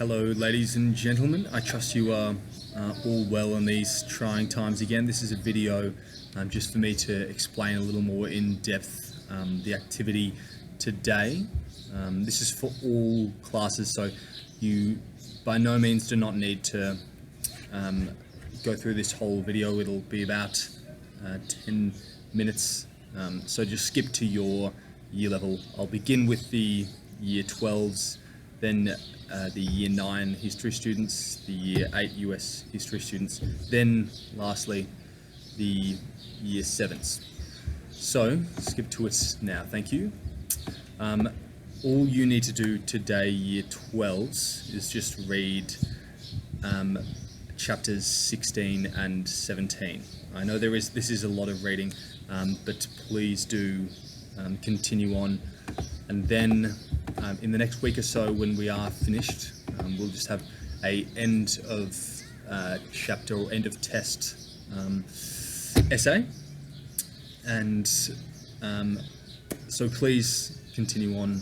Hello, ladies and gentlemen. I trust you are all well in these trying times again. This is a video just for me to explain a little more in depth the activity today. This is for all classes, so you by no means do not need to go through this whole video. It'll be about 10 minutes, so just skip to your year level. I'll begin with the year 12s, then the year 9 history students, the year 8 US history students, then lastly the year 7s. So skip to it now, thank you. All you need to do today, year 12s, is just read chapters 16 and 17. I know this is a lot of reading, but please do continue on, and then in the next week or so, when we are finished, we'll just have a end of chapter or end of test essay, and so please continue on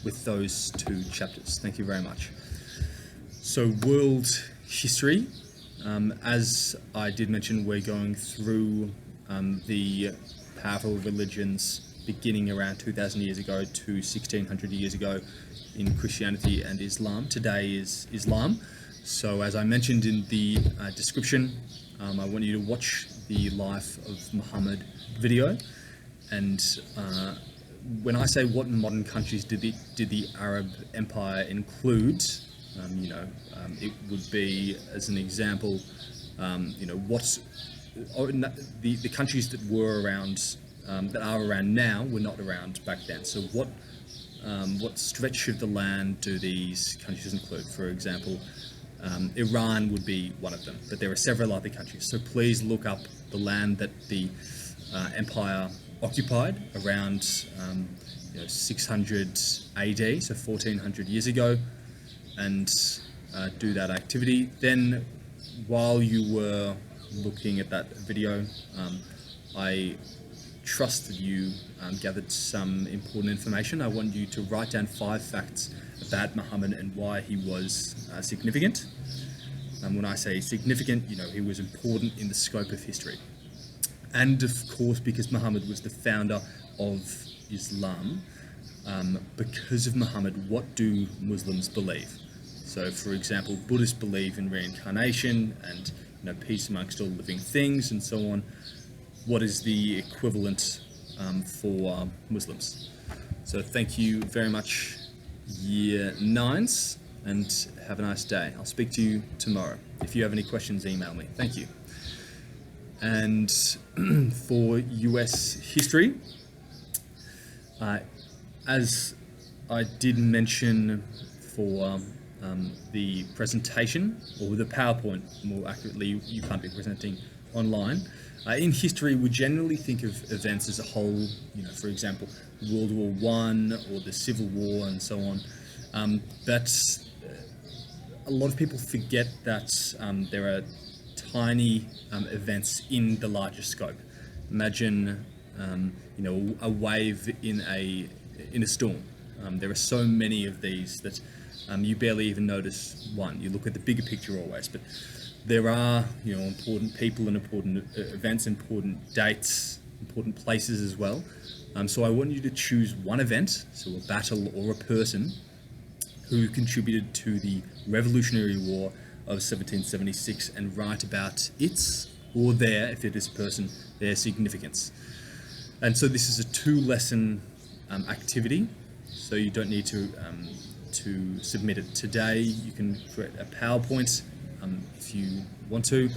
with those two chapters. Thank you very much. So world history, as I did mention, we're going through the powerful religions beginning around 2,000 years ago to 1,600 years ago in Christianity and Islam. Today is Islam. So as I mentioned in the description, I want you to watch the Life of Muhammad video. And when I say what modern countries did the Arab Empire include, it would be, as an example, what the countries that were around, that are around now, were not around back then. So what stretch of the land do these countries include? For example, Iran would be one of them, but there are several other countries. So please look up the land that the empire occupied around 600 AD, so 1400 years ago, and do that activity. Then, while you were looking at that video, I trust that you gathered some important information. I want you to write down 5 facts about Muhammad and why he was significant. When I say significant, he was important in the scope of history. And of course, because Muhammad was the founder of Islam, because of Muhammad, what do Muslims believe? So, for example, Buddhists believe in reincarnation and peace amongst all living things and so on. What is the equivalent for Muslims? So thank you very much, year 9s, and have a nice day. I'll speak to you tomorrow. If you have any questions, email me. Thank you. And for US history, as I did mention for the presentation, or the PowerPoint more accurately, you can't be presenting online. In history, we generally think of events as a whole, for example, World War I or the Civil War and so on. But a lot of people forget that there are tiny events in the larger scope. Imagine, a wave in a storm. There are so many of these that you barely even notice one. You look at the bigger picture always, but there are, important people and important events, important dates, important places as well. So I want you to choose one event, so a battle or a person, who contributed to the Revolutionary War of 1776, and write about its, or their, if it is a person, their significance. And so this is a 2-lesson activity, so you don't need to submit it today. You can create a PowerPoint if you want to,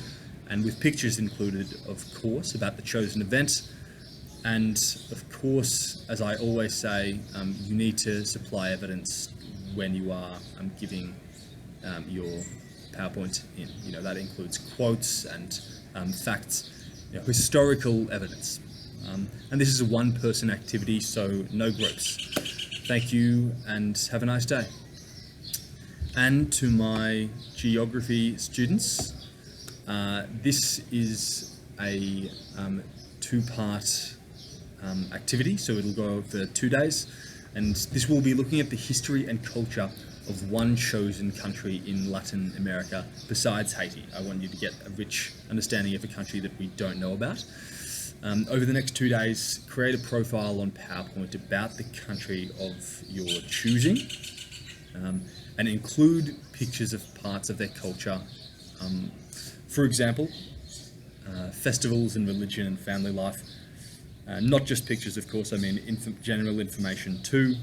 and with pictures included, of course, about the chosen event. And of course, as I always say, you need to supply evidence when you are giving your PowerPoint in. That includes quotes and facts, historical evidence. And this is a 1-person activity, so no groups. Thank you, and have a nice day. And to my geography students, this is a 2-part activity, so it'll go over 2 days, and this will be looking at the history and culture of one chosen country in Latin America besides Haiti. I want you to get a rich understanding of a country that we don't know about. Over the next 2 days, create a profile on PowerPoint about the country of your choosing, and include pictures of parts of their culture. For example, festivals and religion and family life. Not just pictures, of course, I mean general information too.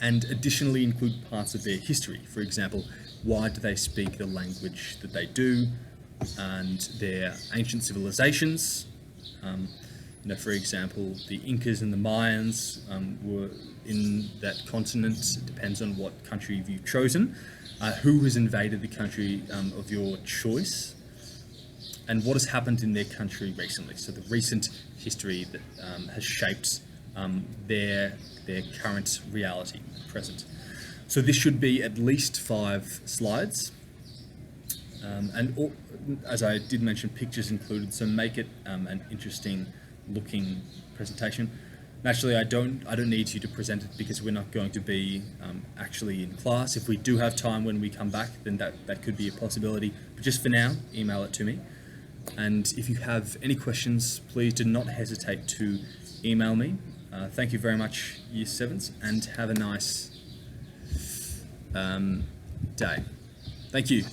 And additionally include parts of their history. For example, why do they speak the language that they do, and their ancient civilizations. For example, the Incas and the Mayans were in that continent. It depends on what country you've chosen. Who has invaded the country of your choice, and what has happened in their country recently. So the recent history that has shaped their current reality, present. So this should be at least 5 slides. As I did mention, pictures included, so make it an interesting looking presentation. Naturally, I don't need you to present it because we're not going to be actually in class. If we do have time when we come back, then that could be a possibility. But just for now, email it to me. And if you have any questions, please do not hesitate to email me. Thank you very much, Year 7s, and have a nice day. Thank you.